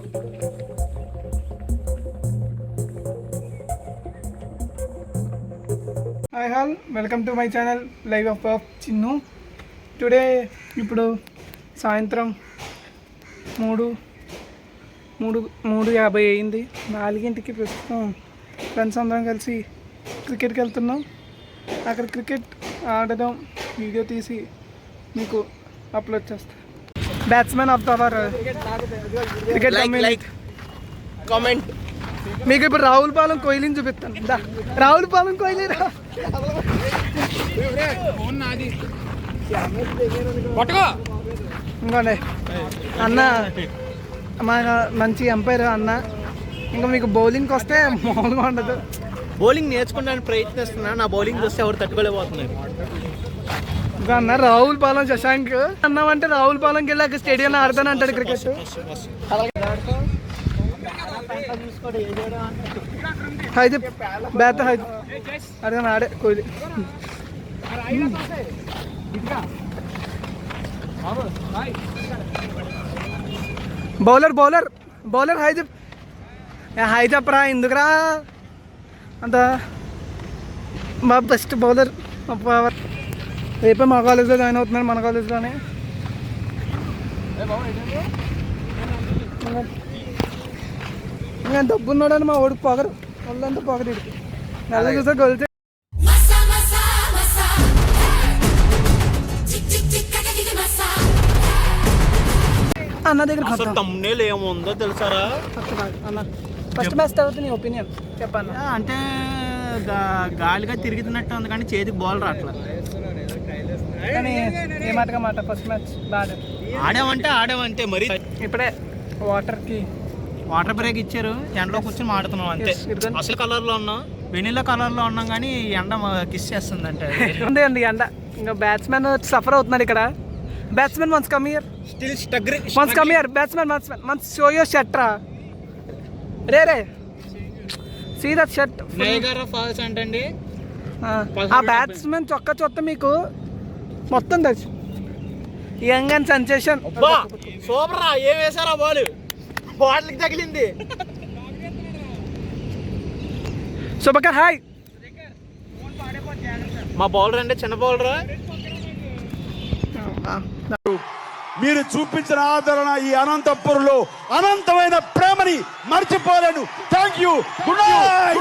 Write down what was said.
Hi hall, welcome to my channel live of Chinnu. Today ఇప్పుడు సాయంత్రం 3:50 అయింది. 4ంటికి ప్రస్తుతం ఫ్రెండ్స్ అందరం కలిసి క్రికెట్కి వెళ్తున్నాం. అక్కడ క్రికెట్ ఆడడం వీడియో తీసి మీకు అప్లోడ్ చేస్తాను. Batsmen of our cricket comment. మీకు ఇప్పుడు రాహుల్ పాలెం కోహ్లీని చూపిస్తాను. రాహుల్ పాలెం కోహ్లీ ఇంకోండి అన్న, మా మంచి ఎంపైర్ అన్న. ఇంకా మీకు బౌలింగ్కి వస్తే మామూలుగా ఉండదు. బౌలింగ్ నేర్చుకోవడానికి ప్రయత్నిస్తున్నా. నా బౌలింగ్ చూస్తే ఎవరు తట్టుకోలేకపోతున్నారు. ఇంకా అన్న రాహుల్ పాలెం శశాంక్ అన్నామంటే రాహుల్ పాలెంకి వెళ్ళి అక్కడ స్టేడియంలో ఆడతాను అంటాడు క్రికెట్. హైది బ్యాట్ హైది అడిగాను ఆడే Kohli. Bowler bowler bowler high చెప్పరా, ఎందుకురా అంత మా బెస్ట్ బౌలర్. రేపే మా కాలేజ్లో జాయిన్ అవుతున్నాడు, మన కాలేజ్లోనే. ఇంకా డబ్బున్నాడని మా ఓడికి పొగరు, వాళ్ళంతా పొగరు. నెల చూసా గొలితే అన్న దగ్గర తమ్మునేలు ఏముందో తెలుసారా అన్న. ఫస్ట్ మ్యాచ్ తర్వాత నీ ఒపీనియన్ చెప్పాను. అంటే గాలిగా తిరుగుతున్నట్టు ఉంది కానీ చేతికి బాల్ రావట్లేదు. కానీ ఏ మాటగా మాట ఫస్ట్ మ్యాచ్ బాగా ఆడామంటే మరి ఇప్పుడే వాటర్ బ్రేక్ ఇచ్చారు. ఎండలో కూర్చొని ఆడుతున్నాం అంతే. అసలు కలర్లో ఉన్నాం, వెనీలా కలర్లో ఉన్నాం కానీ ఎండ కిస్ చేస్తుంది అంటే ఉంది అండి ఎండ. ఇంకా బ్యాట్స్మెన్ సఫర్ అవుతున్నాడు ఇక్కడ. Batsmen once come here, once come here. Batsmen once show your shirt రా. రే see that shirt. Niagara falls అంటండి. ఆ బ్యాట్స్మెన్ చొక్కా చూస్తే మీకు మొత్తం తెలుసు. Young and sensation. సూపర్ రా. ఏం వేసారా బాల్కి తగిలింది. శుభకర్ హాయ్. మా బౌలర్ అంటే చిన్న బౌలరా. మీరు చూపించిన ఆదరణ ఈ అనంతపురంలో అనంతమైన ప్రేమని మర్చిపోలేను. Thank you. Good night.